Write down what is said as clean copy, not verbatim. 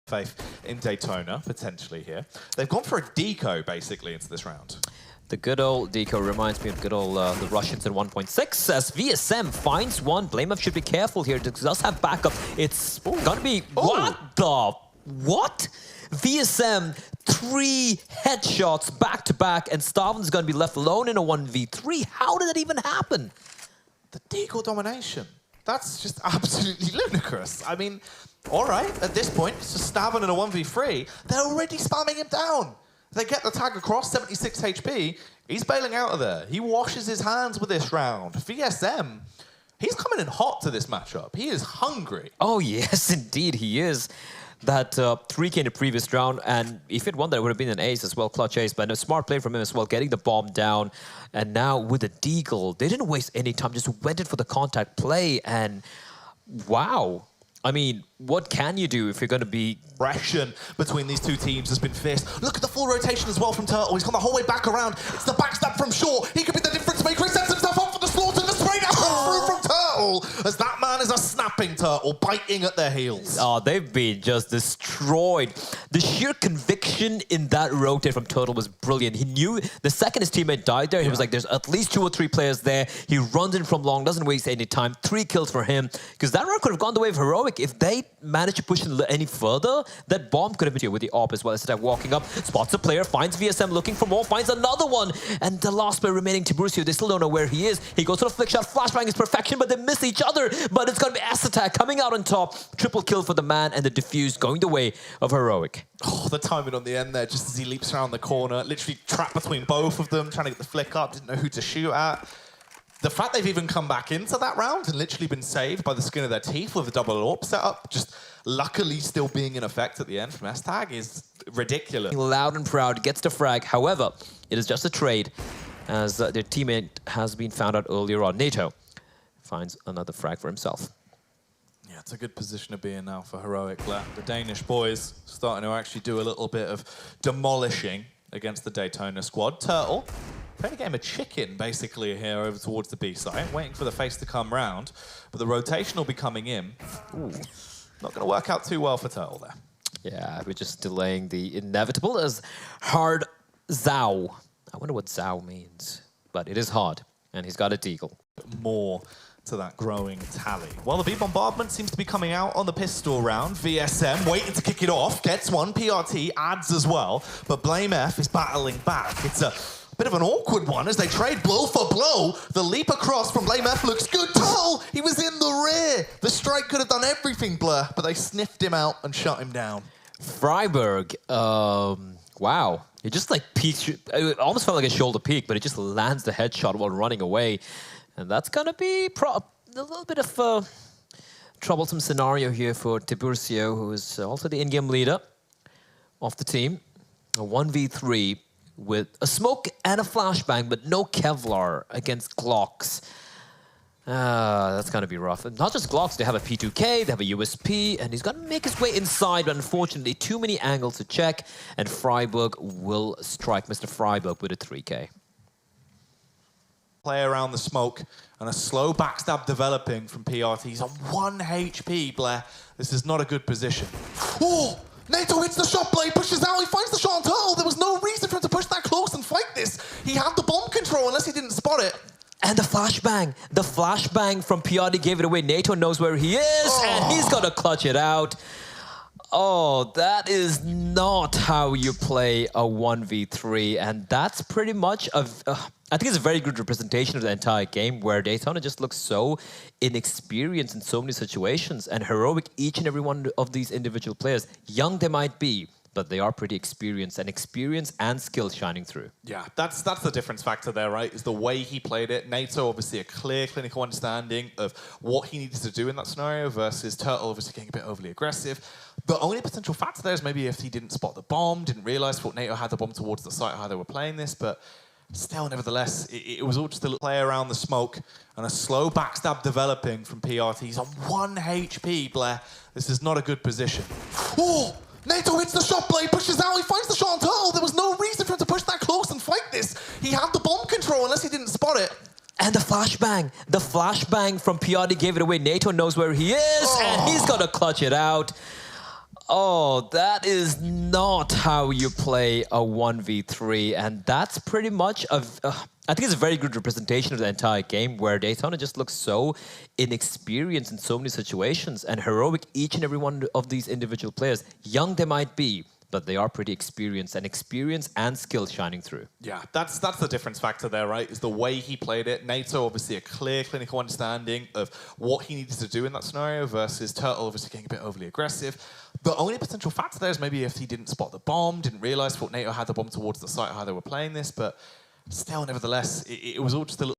faith in Daytona, potentially here. They've gone for a deco, basically, into this round. The good old deco reminds me of good old the Russians in 1.6. As VSM finds one, BlameF should be careful here. It does have backup. It's gonna be... What the... What? VSM, 3 headshots back-to-back, and Stavin's gonna be left alone in a 1v3. How did that even happen? The deco domination. That's just absolutely ludicrous. I mean, all right, at this point, it's just Stavin in a 1v3. They're already spamming him down. They get the tag across, 76 HP. He's bailing out of there. He washes his hands with this round. VSM, he's coming in hot to this matchup. He is hungry. Oh, yes, indeed, he is. That 3K in the previous round, and if it won that, it would have been an ace as well, clutch ace, but a smart play from him as well, getting the bomb down. And now with the deagle, they didn't waste any time, just went in for the contact play, and wow. I mean, what can you do if you're going to be... Aggression between these two teams has been fierce. Look at the full rotation as well from Turtle. He's gone the whole way back around. It's the backstab from Shaw. He could be the difference maker. He sets himself up for the slaughter. The spray down through from Turtle. As that man is a snapping turtle, biting at their heels. Oh, they've been just destroyed. The sheer conviction in that rotate from Turtle was brilliant. He knew the second his teammate died there, he was like, there's at least 2 or 3 players there. He runs in from long, doesn't waste any time. 3 kills for him. Because that round could have gone the way of Heroic. If they managed to push it any further, that bomb could have been here with the AWP as well. Instead of walking up, spots a player, finds VSM looking for more, finds another one. And the last player remaining, Tiburcio, they still don't know where he is. He goes for the flick shot, flashbang is perfection, but they miss each other. But it's going to be S-Attack coming out on top. Triple kill for the man, and the defuse going the way of Heroic. Oh, the timing on the end there, just as he leaps around the corner, literally trapped between both of them, trying to get the flick up, didn't know who to shoot at. The fact they've even come back into that round and literally been saved by the skin of their teeth with a double AWP setup, just luckily still being in effect at the end from S-Tag is ridiculous. Loud and proud, gets the frag. However, it is just a trade, as their teammate has been found out earlier on. NATO finds another frag for himself. Yeah, it's a good position to be in now for Heroic. The Danish boys starting to actually do a little bit of demolishing against the Daytona squad. Turtle playing a game of chicken, basically, here over towards the B site, waiting for the face to come round, but the rotation will be coming in. Ooh, not going to work out too well for Turtle there. Yeah, we're just delaying the inevitable as hard Zhao. I wonder what Zhao means, but it is hard, and he's got a deagle. More to that growing tally. Well, the B bombardment seems to be coming out on the pistol round. VSM waiting to kick it off, gets one. PRT adds as well, but BlameF is battling back. It's a bit of an awkward one as they trade blow for blow. The leap across from BlameF looks good. Turtle, he was in the rear. The strike could have done everything, Blur, but they sniffed him out and shut him down. Freiburg, wow. It just like peeks, it almost felt like a shoulder peek, but it just lands the headshot while running away. And that's gonna be a little bit of a troublesome scenario here for Tiburcio, who is also the in-game leader of the team. A 1v3 with a smoke and a flashbang, but no Kevlar against Glocks. That's gonna be rough. And not just Glocks, they have a P2K, they have a USP, and he's gonna make his way inside, but unfortunately, too many angles to check, and Freiburg will strike Mr. Freiburg with a 3K. Play around the smoke, and a slow backstab developing from PRT. He's on 1 HP, Blair. This is not a good position. Oh! NATO hits the shot blade, pushes out, he finds the shot on Turtle. There was no reason for him to push that close and fight this. He had the bomb control unless he didn't spot it. And the flashbang from PRT gave it away. NATO knows where he is, and he's gonna clutch it out. Oh, that is not how you play a 1v3, and that's pretty much I think it's a very good representation of the entire game, where Daytona just looks so inexperienced in so many situations, and Heroic, each and every one of these individual players, young they might be, but they are pretty experienced, and experience and skill shining through. Yeah, that's the difference factor there, right? Is the way he played it. NATO, obviously, a clear clinical understanding of what he needed to do in that scenario versus Turtle, obviously getting a bit overly aggressive. The only potential factor there is maybe if he didn't spot the bomb, didn't realize, thought NATO had the bomb towards the site, how they were playing this, but still, nevertheless, it was all just a little play around the smoke, and a slow backstab developing from PRT. He's on 1 HP, Blair. This is not a good position. Oh! NATO hits the shot blade, pushes out, he finds the shot on Turtle. There was no reason for him to push that close and fight this. He had the bomb control unless he didn't spot it. And the flashbang from PRT gave it away. NATO knows where he is, and he's gonna clutch it out. Oh, that is not how you play a 1v3, and that's pretty much I think it's a very good representation of the entire game, where Daytona just looks so inexperienced in so many situations and heroic, each and every one of these individual players. Young they might be, but they are pretty experienced, and experience and skill shining through. Yeah, that's the difference factor there, right? Is the way he played it. Nato, obviously a clear clinical understanding of what he needed to do in that scenario versus Turtle obviously getting a bit overly aggressive. The only potential factor there is maybe if he didn't spot the bomb, didn't realize, thought Nato had the bomb towards the site, how they were playing this, but still, nevertheless, it was all just a little